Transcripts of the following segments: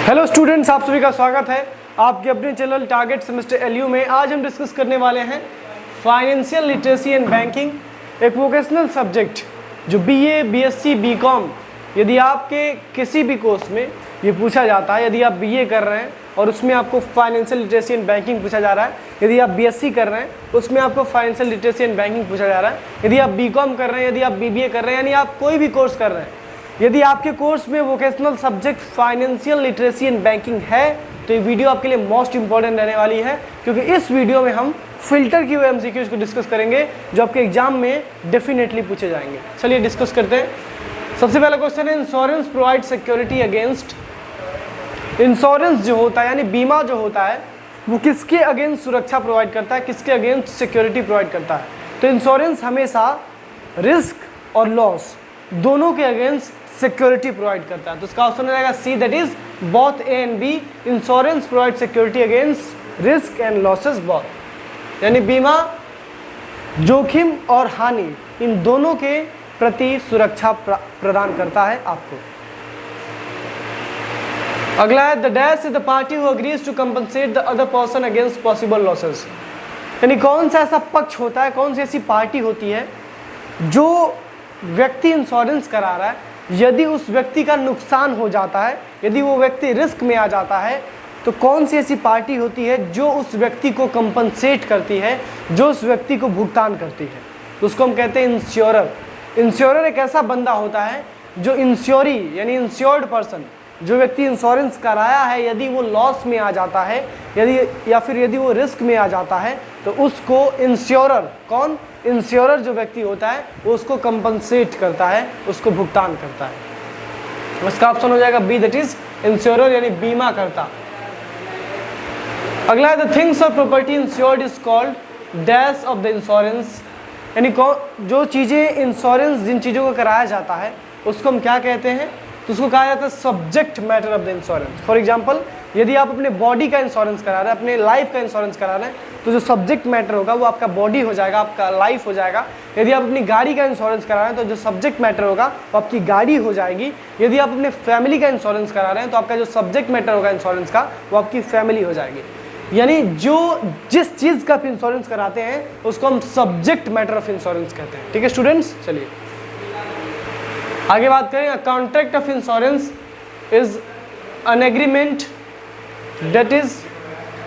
Hello students, आप सभी का स्वागत है आपके अपने चैनल टारगेट सेमेस्टर एलयू में। आज हम डिस्कस करने वाले हैं फाइनेंशियल लिटरेसी एंड बैंकिंग, एक वोकेशनल सब्जेक्ट जो बीए, बीएससी, बीकॉम, यदि आपके किसी भी कोर्स में ये पूछा जाता है, यदि आप बीए कर रहे हैं और उसमें आपको फाइनेंशियल लिटरेसी एंड बैंकिंग पूछा जा रहा है, यदि आप बीएससी कर रहे हैं उसमें आपको फाइनेंशियल लिटरेसी एंड बैंकिंग पूछा जा रहा है, यदि आप बीकॉम कर रहे हैं, यदि आप बीबीए कर रहे हैं, यानी आप कोई भी कोर्स कर रहे हैं, यदि आपके कोर्स में vocational subject financial literacy and banking है तो ये वीडियो आपके लिए मोस्ट इंपॉर्टेंट रहने वाली है, क्योंकि इस वीडियो में हम फिल्टर की हुए एमसीक्यूज को डिस्कस करेंगे जो आपके एग्जाम में डेफिनेटली पूछे जाएंगे। चलिए डिस्कस करते हैं। सबसे पहला क्वेश्चन है, insurance provide security against. Insurance जो होता है यानी बीमा जो होता है वो किसके अगेंस्ट सुरक्षा प्रोवाइड करता है, किसके अगेंस्ट सिक्योरिटी प्रोवाइड करता है? तो इंश्योरेंस हमेशा रिस्क और लॉस दोनों के अगेंस्ट सिक्योरिटी प्रोवाइड करता है। तो इसका ऑप्शन रहेगा C, that is both A and B. Insurance provide security against risk and losses both, यानी बीमा जोखिम और हानि इन दोनों के प्रति सुरक्षा प्रदान करता है आपको। अगला है, the dash is the party who agrees to compensate the other person against possible losses. यानी कौन सा ऐसा पक्ष होता है, कौन सी ऐसी पार्टी होती है जो व्यक्ति इंश्योरेंस करा रहा है, यदि उस व्यक्ति का नुकसान हो जाता है, यदि वो व्यक्ति रिस्क में आ जाता है, तो कौन सी ऐसी पार्टी होती है जो उस व्यक्ति को कंपनसेट करती है, जो उस व्यक्ति को भुगतान करती है? तो उसको हम कहते हैं इंश्योरर। इंश्योरर एक ऐसा बंदा होता है जो इंश्योरी यानी इंश्योर्ड पर्सन, जो व्यक्ति इंश्योरेंस कराया है, यदि वो लॉस में आ जाता है, यदि वो रिस्क में आ जाता है, तो उसको इंश्योरर, कौन? इंश्योरर जो व्यक्ति होता है वो उसको कंपनसेट करता है, उसको भुगतान करता है। उसका ऑप्शन हो जाएगा बी, दैट इज इंश्योरर यानी बीमा करता। अगला है, द थिंग्स और property insured is called dash of the insurance. यानी जो चीज़ें इंश्योरेंस, जिन चीज़ों को कराया जाता है उसको हम क्या कहते हैं? तो उसको कहा जाता है subject matter of the insurance. For example, यदि आप अपने बॉडी का इंश्योरेंस करा रहे हैं, अपने लाइफ का इंश्योरेंस करा रहे हैं, तो जो सब्जेक्ट मैटर होगा वो आपका बॉडी हो जाएगा, आपका लाइफ हो जाएगा। यदि आप अपनी गाड़ी का इंश्योरेंस करा रहे हैं तो जो सब्जेक्ट मैटर होगा वो आपकी गाड़ी हो जाएगी। यदि आप अपने फैमिली का इंश्योरेंस करा रहे हैं तो आपका जो सब्जेक्ट मैटर होगा इंश्योरेंस का वो आपकी फैमिली हो जाएगी। यानी जिस चीज़ का आप इंश्योरेंस कराते हैं उसको हम सब्जेक्ट मैटर ऑफ इंश्योरेंस कहते हैं। ठीक है स्टूडेंट्स, चलिए आगे बात करें। Contract of insurance is an agreement that is,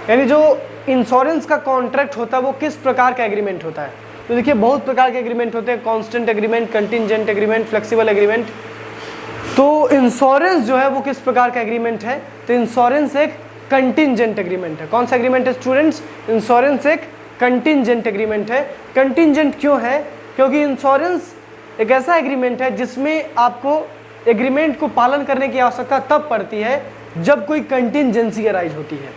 यानी जो इंश्योरेंस का कॉन्ट्रैक्ट होता है वो किस प्रकार का एग्रीमेंट होता है? तो देखिए बहुत प्रकार के एग्रीमेंट होते हैं, constant agreement, contingent agreement, flexible agreement. तो इंश्योरेंस जो है वो किस प्रकार का एग्रीमेंट है? तो इंश्योरेंस एक कंटिजेंट एग्रीमेंट है। कौन सा एग्रीमेंट है स्टूडेंट्स? इंश्योरेंस एक कंटिजेंट एग्रीमेंट है। कंटिजेंट क्यों है? क्योंकि इंश्योरेंस एक ऐसा एग्रीमेंट है जिसमें आपको एग्रीमेंट को पालन करने की आवश्यकता तब पड़ती है जब कोई कंटिजेंसी अराइज होती है,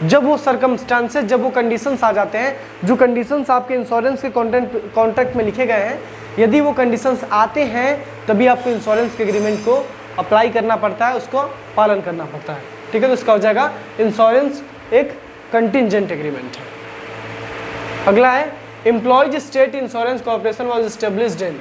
जब वो सर्कमस्टांसेस, जब वो कंडीशंस आ जाते हैं, जो कंडीशंस आपके इंश्योरेंस के कॉन्ट्रैक्ट में लिखे गए हैं, यदि वो कंडीशंस आते हैं तभी आपको इंश्योरेंस के एग्रीमेंट को अप्लाई करना पड़ता है, उसको पालन करना पड़ता है। ठीक है, तो इसका हो जाएगा इंश्योरेंस एक कंटिजेंट एग्रीमेंट है। अगला है, employees state insurance corporation was established in.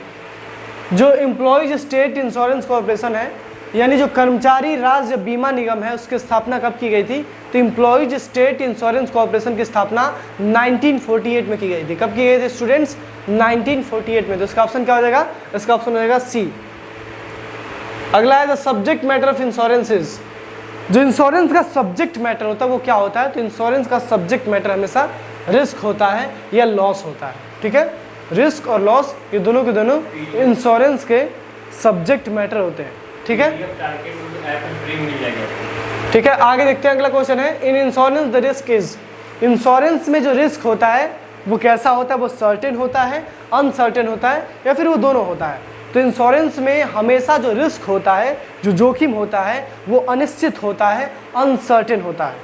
जो एम्प्लॉयज स्टेट इंश्योरेंस कॉर्पोरेशन है, यानी जो कर्मचारी राज्य बीमा निगम है, उसकी स्थापना कब की गई थी? तो एम्प्लॉयज स्टेट इंश्योरेंस कॉर्पोरेशन की स्थापना 1948 में की गई थी। कब की गई थी स्टूडेंट्स? 1948 में। तो इसका ऑप्शन क्या हो जाएगा? इसका ऑप्शन हो जाएगा सी। अगला है, the subject matter of insurances. जो इंश्योरेंस का सब्जेक्ट मैटर होता है वो क्या होता है? तो इंश्योरेंस का सब्जेक्ट मैटर हमेशा रिस्क होता है या लॉस होता है। ठीक है, रिस्क और लॉस ये दोनों के दोनों इंश्योरेंस के सब्जेक्ट मैटर होते हैं। ठीक है, ठीक है, आगे देखते हैं। अगला क्वेश्चन है, in insurance the risk is. Insurance में जो रिस्क होता है वो कैसा होता है? वो सर्टेन होता है, अनसर्टेन होता है, या फिर वो दोनों होता है? तो इंश्योरेंस में हमेशा जो रिस्क होता है, जो जोखिम होता है, वो अनिश्चित होता है, अनसर्टेन होता है।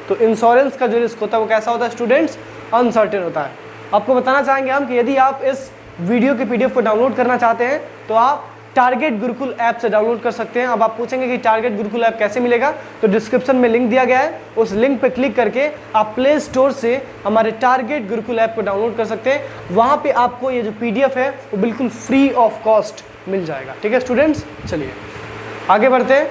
तो इंश्योरेंस का जो रिस्क होता है वो कैसा होता है स्टूडेंट्स? अनसर्टेन होता है। आपको बताना चाहेंगे हम कि यदि आप इस वीडियो के पीडीएफ को डाउनलोड करना चाहते हैं तो आप टारगेट गुरुकुल ऐप से डाउनलोड कर सकते हैं। अब आप पूछेंगे कि टारगेट गुरुकुल ऐप कैसे मिलेगा? तो डिस्क्रिप्शन में लिंक दिया गया है, उस लिंक पर क्लिक करके आप प्ले स्टोर से हमारे टारगेट गुरुकुल ऐप को डाउनलोड कर सकते हैं। वहाँ पे आपको ये जो पीडीएफ है वो बिल्कुल फ्री ऑफ कॉस्ट मिल जाएगा। ठीक है स्टूडेंट्स, चलिए आगे बढ़ते हैं।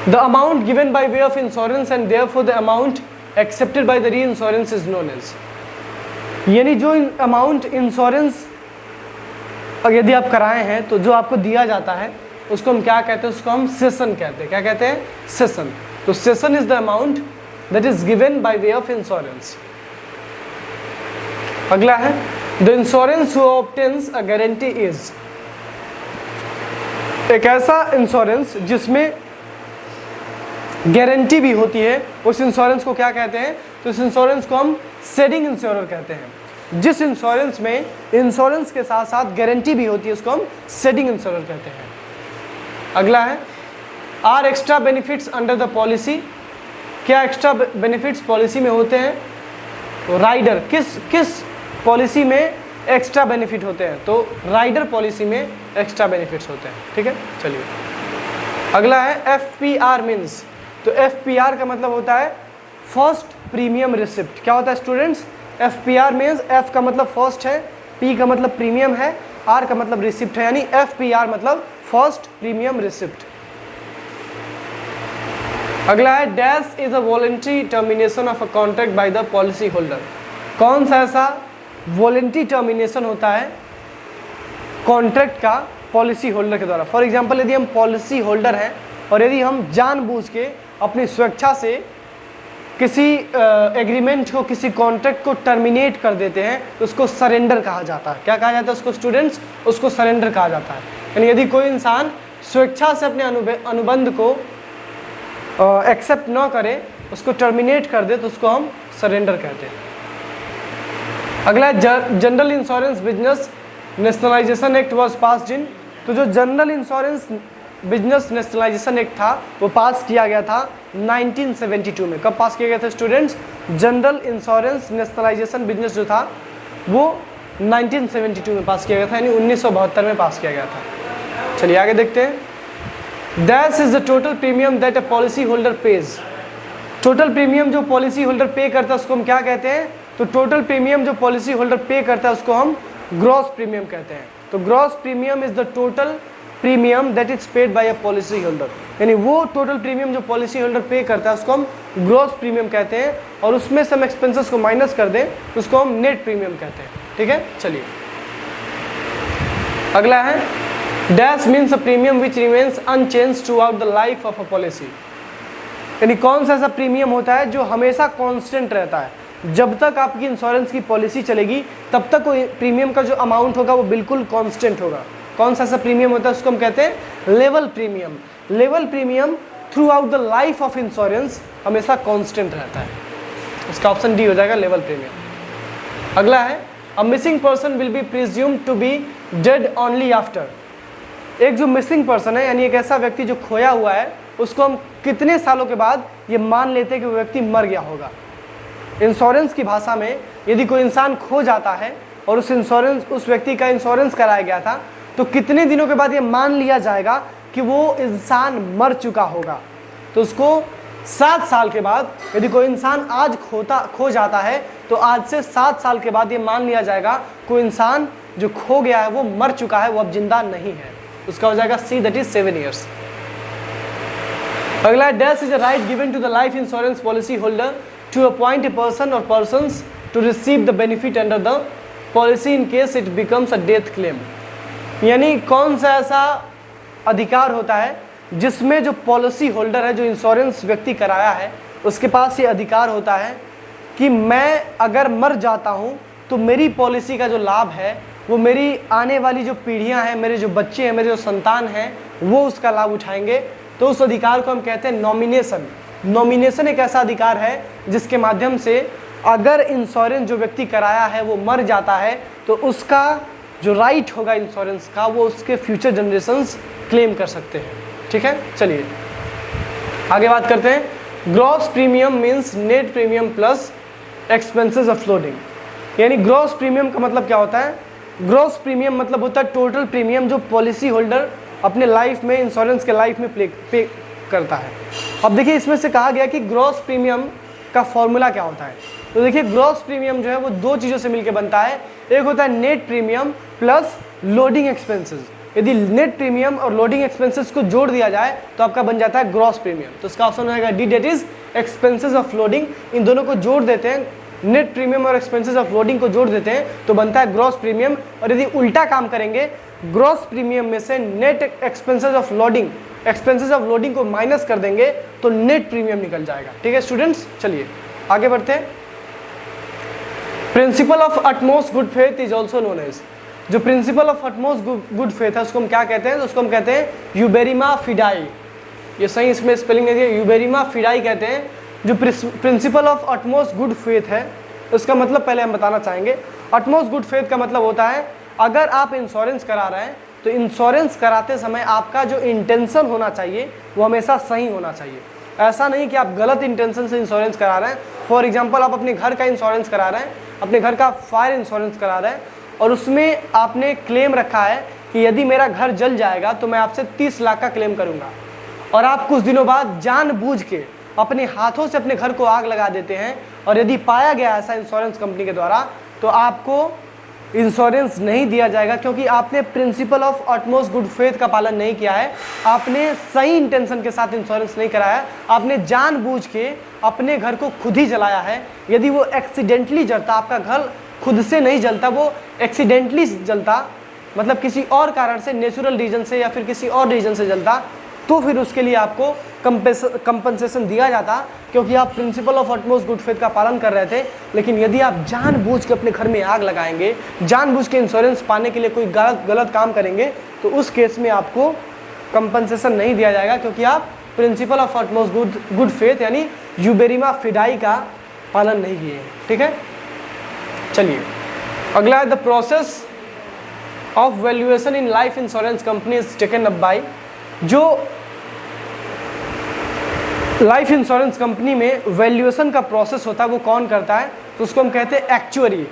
The amount given by way of insurance and therefore the amount accepted by the री इंश्योरेंस इज नोन एज, यानी जो अमाउंट इंश्योरेंस यदि आप कराए हैं तो जो आपको दिया जाता है उसको हम क्या कहते हैं, उसको हम सेशन कहते हैं। क्या कहते हैं? सेशन। तो session is the amount that is given by way of insurance. अगला है the insurance who obtains a guarantee is, एक ऐसा इंश्योरेंस जिसमें गारंटी भी होती है, उस इंश्योरेंस को क्या कहते हैं? तो इस इंश्योरेंस को हम शेडिंग इंश्योरेंस कहते हैं। जिस इंश्योरेंस में इंश्योरेंस के साथ साथ गारंटी भी होती है उसको हम शेडिंग इंश्योरेंस कहते हैं। अगला है are extra benefits under the policy, क्या एक्स्ट्रा बेनिफिट्स पॉलिसी में होते हैं? तो राइडर, किस पॉलिसी में एक्स्ट्रा बेनिफिट होते हैं? तो राइडर पॉलिसी में एक्स्ट्रा बेनिफिट्स होते हैं। ठीक है, चलिए अगला है FPR मीन्स, तो FPR का मतलब होता है फर्स्ट प्रीमियम रिसिप्ट। क्या होता है स्टूडेंट्स? FPR मीन्स F का मतलब फर्स्ट है, P का मतलब प्रीमियम है, R का मतलब रिसिप्ट है, यानी FPR मतलब फर्स्ट प्रीमियम रिसिप्ट। अगला है dash is a voluntary termination of a contract by the policy holder, कौन सा ऐसा वॉलंटरी टर्मिनेशन होता है कॉन्ट्रैक्ट का पॉलिसी होल्डर के द्वारा। फॉर एग्जांपल यदि हम पॉलिसी होल्डर हैं और यदि हम जानबूझ के अपनी स्वेच्छा से किसी एग्रीमेंट को, किसी कॉन्ट्रैक्ट को टर्मिनेट कर देते हैं तो उसको सरेंडर कहा जाता है। क्या कहा जाता है उसको स्टूडेंट्स? उसको सरेंडर कहा जाता है। यानी यदि कोई इंसान स्वेच्छा से अपने अनुबंध को एक्सेप्ट न करे, उसको टर्मिनेट कर दे, तो उसको हम सरेंडर कहते हैं। अगला है general insurance business nationalisation act was passed in, तो जो general insurance business nationalisation act था वो पास किया गया था 1972 में। कब पास किया गया था students? General insurance nationalisation business जो था वो 1972 में पास किया गया था, यानी 1972 में पास किया गया था। चलिए आगे देखते हैं। That is the total premium that a policy holder page, total premium जो पॉलिसी होल्डर पे करता है उसको हम क्या कहते हैं? तो टोटल प्रीमियम जो पॉलिसी होल्डर पे करता है उसको हम ग्रॉस प्रीमियम कहते हैं। तो gross premium is the total premium that is paid by a policy holder, यानी वो टोटल प्रीमियम जो पॉलिसी होल्डर पे करता है उसको हम ग्रॉस प्रीमियम कहते हैं, और उसमें से हम एक्सपेंसेस को माइनस कर दें तो उसको हम नेट प्रीमियम कहते हैं। ठीक है, चलिए अगला है dash means a premium which remains unchange throughout the life of a policy, यानी कौन सा ऐसा प्रीमियम होता है जो हमेशा कांस्टेंट रहता है। जब तक आपकी इंश्योरेंस की पॉलिसी चलेगी तब तक कोई प्रीमियम का जो अमाउंट होगा वो बिल्कुल कांस्टेंट होगा। कौन सा ऐसा प्रीमियम होता है उसको हम कहते हैं level premium. Level premium through out the life of insurance हमेशा कांस्टेंट रहता है। उसका ऑप्शन डी हो जाएगा लेवल प्रीमियम। अगला है a missing person will be presumed to be dead only after, एक जो मिसिंग पर्सन है यानी एक ऐसा व्यक्ति जो खोया हुआ है उसको हम कितने सालों के बाद ये मान लेते हैं कि वो व्यक्ति मर गया होगा। इंश्योरेंस की भाषा में यदि कोई इंसान खो जाता है और उस व्यक्ति का इंश्योरेंस कराया गया था तो कितने दिनों के बाद ये मान लिया जाएगा कि वो इंसान मर चुका होगा। तो उसको 7 साल के बाद, यदि कोई इंसान आज खो जाता है तो आज से 7 साल के बाद ये मान लिया जाएगा कोई इंसान जो खो गया है वो मर चुका है, वो अब जिंदा नहीं है। उसका हो जाएगा सी, दैट इज 7 ईयर्स। अगला है dash is a right given to the life insurance policy holder to appoint a person और persons to receive the benefit under the policy in case it becomes a death claim, यानी कौन सा ऐसा अधिकार होता है जिसमें जो पॉलिसी होल्डर है, जो इंश्योरेंस व्यक्ति कराया है, उसके पास ये अधिकार होता है कि मैं अगर मर जाता हूँ तो मेरी पॉलिसी का जो लाभ है वो मेरी आने वाली जो पीढ़ियाँ हैं, मेरे जो बच्चे हैं, मेरे जो संतान हैं, वो उसका लाभ उठाएंगे। तो उस अधिकार को हम कहते हैं नॉमिनेशन। नॉमिनेशन एक ऐसा अधिकार है जिसके माध्यम से अगर इंश्योरेंस जो व्यक्ति कराया है वो मर जाता है तो उसका जो राइट होगा इंश्योरेंस का वो उसके फ्यूचर जनरेशन्स क्लेम कर सकते हैं। ठीक है, चलिए आगे बात करते हैं। Gross premium means net premium plus expenses of loading, यानी ग्रॉस प्रीमियम का मतलब क्या होता है? ग्रॉस प्रीमियम मतलब होता है टोटल प्रीमियम जो पॉलिसी होल्डर अपने लाइफ में, इंश्योरेंस के लाइफ में पे करता है। अब देखिए इसमें से कहा गया कि ग्रॉस प्रीमियम का फॉर्मूला क्या होता है। तो देखिए ग्रॉस प्रीमियम जो है वो 2 चीज़ों से मिलकर बनता है। एक होता है net premium plus loading expenses. यदि नेट प्रीमियम और लोडिंग एक्सपेंसेस को जोड़ दिया जाए तो आपका बन जाता है ग्रॉस प्रीमियम। तो इसका ऑप्शन रहेगा D, that is expenses of loading. इन दोनों को जोड़ देते हैं, नेट प्रीमियम और एक्सपेंसेस ऑफ लोडिंग को जोड़ देते हैं तो बनता है ग्रॉस प्रीमियम। और यदि उल्टा काम करेंगे, ग्रॉस प्रीमियम में से नेट एक्सपेंसेस ऑफ लोडिंग को माइनस कर देंगे तो नेट प्रीमियम निकल जाएगा। ठीक है स्टूडेंट्स, चलिए आगे बढ़ते हैं। Principle of utmost good faith is also known as, जो principle of utmost good faith है उसको हम क्या कहते हैं? तो उसको हम कहते हैं यूबेरिमा फिडाई। ये सही इसमें स्पेलिंग नहीं है, यूबेरिमा फिडाई कहते हैं। जो principle of utmost good faith है उसका मतलब पहले हम बताना चाहेंगे। अटमोस्ट गुड फेथ का मतलब होता है अगर आप इंश्योरेंस करा रहे हैं तो इंश्योरेंस कराते समय आपका जो इंटेंशन होना चाहिए वो हमेशा सही होना चाहिए। ऐसा नहीं कि आप गलत इंटेंशन से इंश्योरेंस करा रहे हैं। फॉर एग्जांपल, आप अपने घर का इंश्योरेंस करा रहे हैं, अपने घर का फायर इंश्योरेंस करा रहे हैं और उसमें आपने क्लेम रखा है कि यदि मेरा घर जल जाएगा तो मैं आपसे 30 लाख का क्लेम करूंगा, और आप कुछ दिनों बाद जानबूझ के अपने हाथों से अपने घर को आग लगा देते हैं और यदि पाया गया ऐसा इंश्योरेंस कंपनी के द्वारा तो आपको इंश्योरेंस नहीं दिया जाएगा, क्योंकि आपने principal of utmost good faith का पालन नहीं किया है। आपने सही इंटेंशन के साथ इंश्योरेंस नहीं कराया, आपने जानबूझ के अपने घर को खुद ही जलाया है। यदि वो एक्सीडेंटली जलता, आपका घर खुद से नहीं जलता, वो एक्सीडेंटली जलता, मतलब किसी और कारण से, नेचुरल रीजन से या फिर किसी और रीजन से जलता, तो फिर उसके लिए आपको कंपनसेशन दिया जाता, क्योंकि आप principal of utmost good faith का पालन कर रहे थे। लेकिन यदि आप जानबूझ के अपने घर में आग लगाएंगे, जानबूझ के इंश्योरेंस पाने के लिए कोई गलत काम करेंगे, तो उस केस में आपको कंपनसेशन नहीं दिया जाएगा, क्योंकि आप principal of utmost good faith यानी यूबेरिमा फिडाई का पालन नहीं किए हैं। ठीक है, चलिए अगला है the process of valuation in life insurance company is taken up by. जो लाइफ इंश्योरेंस कंपनी में वैल्यूएशन का प्रोसेस होता है वो कौन करता है? तो उसको हम कहते हैं एक्चुअरी।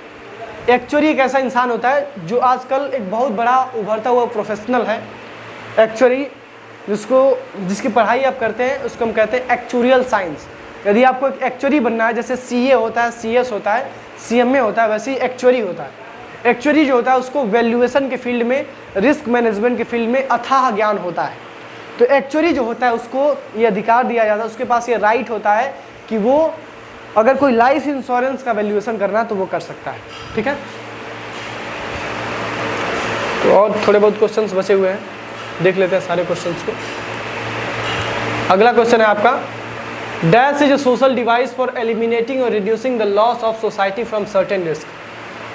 एक्चुअरी एक ऐसा इंसान होता है जो आजकल एक बहुत बड़ा उभरता हुआ प्रोफेशनल है। एक्चुअरी जिसकी पढ़ाई आप करते हैं उसको हम कहते हैं एक्चुरियल साइंस। यदि आपको एक एक्चुअरी बनना है, जैसे सीए होता है, सीएस होता है, सीएमए होता है, वैसे ही एक्चुअरी होता है। एक्चुअरी जो होता है उसको वैल्यूएशन के फील्ड में, रिस्क मैनेजमेंट के फील्ड में अथाह ज्ञान होता है। तो एक्चुअली जो होता है उसको ये अधिकार दिया जाता है, उसके पास ये राइट होता है कि वो अगर कोई लाइफ इंश्योरेंस का वैल्यूएशन करना है तो वो कर सकता है। ठीक है, तो और थोड़े बहुत क्वेश्चंस बचे हुए हैं, देख लेते हैं सारे क्वेश्चंस को। अगला क्वेश्चन है आपका, dash is a social device for eliminating और reducing the loss of society from certain risk.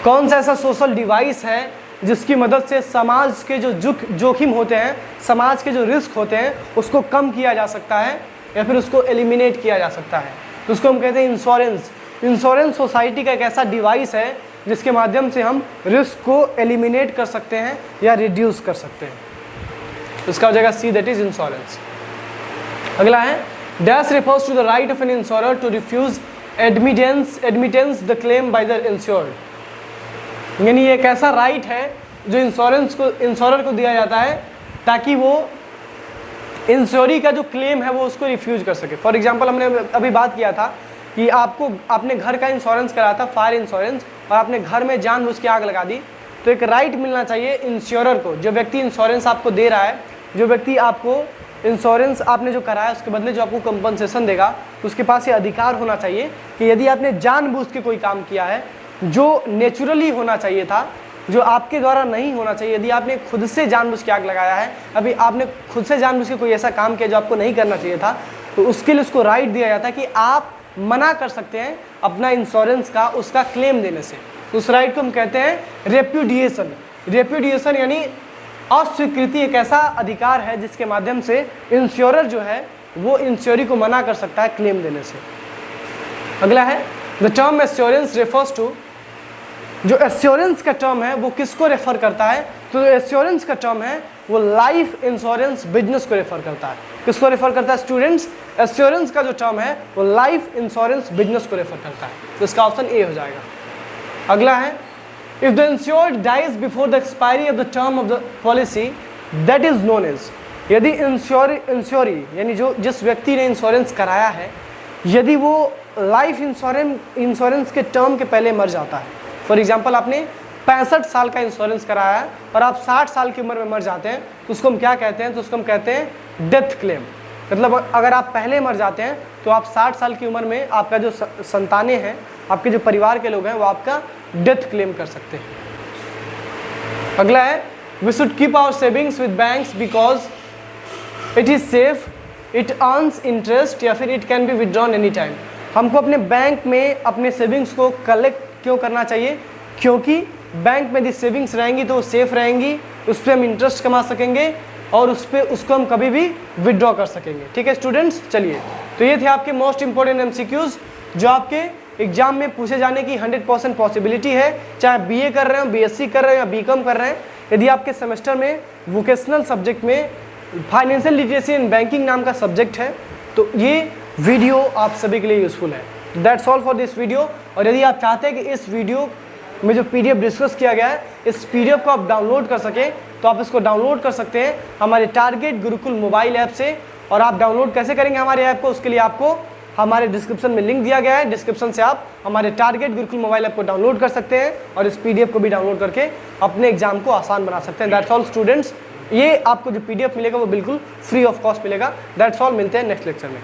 कौन सा ऐसा सोशल डिवाइस है जिसकी मदद से समाज के जो जोखिम होते हैं, समाज के जो रिस्क होते हैं उसको कम किया जा सकता है या फिर उसको एलिमिनेट किया जा सकता है? तो उसको हम कहते हैं इंश्योरेंस। इंश्योरेंस सोसाइटी का एक ऐसा डिवाइस है जिसके माध्यम से हम रिस्क को एलिमिनेट कर सकते हैं या रिड्यूस कर सकते हैं। उसका हो जाएगा सी, दैट इज इंश्योरेंस। अगला है, dash refers to the right of an insurer to refuse admittance the claim by the insured. यानी ये एक ऐसा राइट है जो इंश्योरर को दिया जाता है ताकि वो इंश्योरी का जो क्लेम है वो उसको रिफ्यूज कर सके। फॉर एग्जांपल, हमने अभी बात किया था कि आपने घर का इंश्योरेंस कराया था, फायर इंश्योरेंस, और आपने घर में जानबूझ के आग लगा दी, तो एक राइट मिलना चाहिए इंश्योरर को। जो व्यक्ति इंश्योरेंस आपको दे रहा है, जो व्यक्ति आपको इंश्योरेंस आपने जो कराया उसके बदले जो आपको कंपनसेशन देगा, उसके पास ये अधिकार होना चाहिए कि यदि आपने जानबूझ के कोई काम किया है जो नेचुरली होना चाहिए था, जो आपके द्वारा नहीं होना चाहिए, यदि आपने खुद से जानबूझ के आग लगाया है, अभी आपने खुद से जानबूझ के कोई ऐसा काम किया जो आपको नहीं करना चाहिए था, तो उसके लिए उसको राइट दिया जाता है कि आप मना कर सकते हैं अपना इंश्योरेंस का उसका क्लेम देने से। उस राइट को हम कहते हैं रेप्यूडिएशन। रेप्यूडिएशन यानी अस्वीकृति एक ऐसा अधिकार है जिसके माध्यम से इंश्योरर जो है वो इंश्योरी को मना कर सकता है क्लेम देने से। अगला है, the term assurance refers to. जो एश्योरेंस का टर्म है वो किसको रेफर करता है? तो जो एश्योरेंस का टर्म है वो लाइफ इंश्योरेंस बिजनेस को रेफर करता है। किसको रेफर करता है स्टूडेंट्स? एश्योरेंस का जो टर्म है वो लाइफ इंश्योरेंस बिजनेस को रेफर करता है। तो इसका ऑप्शन ए हो जाएगा। अगला है, if the insured dies before the expiry of the term of the policy that is known as. यदि इंश्योरी यानी जो जिस व्यक्ति ने इंश्योरेंस कराया है, यदि वो लाइफ इंश्योरेंस के टर्म के पहले मर जाता है, फॉर एग्जाम्पल आपने 65 साल का इंश्योरेंस कराया है और आप 60 साल की उम्र में मर जाते हैं तो उसको हम क्या कहते हैं? तो उसको हम कहते हैं डेथ क्लेम। मतलब अगर आप पहले मर जाते हैं तो आप 60 साल की उम्र में आपका जो संतानें हैं, आपके जो परिवार के लोग हैं, वो आपका डेथ क्लेम कर सकते हैं। अगला है we should keep our savings with banks because it is safe, it earns interest या फिर it can be withdrawn any time. हमको अपने बैंक में अपने सेविंग्स को कलेक्ट क्यों करना चाहिए? क्योंकि बैंक में यदि सेविंग्स रहेंगी तो वो सेफ रहेंगी, उस पर हम इंटरेस्ट कमा सकेंगे और उसको हम कभी भी विदड्रॉ कर सकेंगे। ठीक है स्टूडेंट्स, चलिए तो ये थे आपके मोस्ट इंपॉर्टेंट एमसीक्यूज जो आपके एग्जाम में पूछे जाने की 100% पॉसिबिलिटी है, चाहे बीए कर रहे हो, बीएससी कर रहे हो या बीकॉम कर रहे हैं। यदि आपके सेमेस्टर में वोकेशनल सब्जेक्ट में फाइनेंशियल लिटरेसी एंड बैंकिंग नाम का सब्जेक्ट है तो ये वीडियो आप सभी के लिए यूजफुल है। That's all for this video. और यदि आप चाहते हैं कि इस वीडियो में जो पीडीएफ डिस्कस किया गया है, इस पीडीएफ को आप डाउनलोड कर सकें तो आप इसको डाउनलोड कर सकते हैं हमारे टारगेट गुरुकुल मोबाइल ऐप से। और आप डाउनलोड कैसे करेंगे हमारे ऐप को, उसके लिए आपको हमारे डिस्क्रिप्शन में लिंक दिया गया है, डिस्क्रिप्शन से आप हमारे टारगेट गुरुकुल मोबाइल ऐप को डाउनलोड कर सकते हैं और इस पीडीएफ को भी डाउनलोड करके अपने एग्जाम को आसान बना सकते हैं। दैट्स ऑल स्टूडेंट्स, ये आपको जो पीडीएफ मिलेगा वो बिल्कुल फ्री ऑफ कॉस्ट मिलेगा। दैट्स ऑल, मिलते हैं नेक्स्ट लेक्चर में।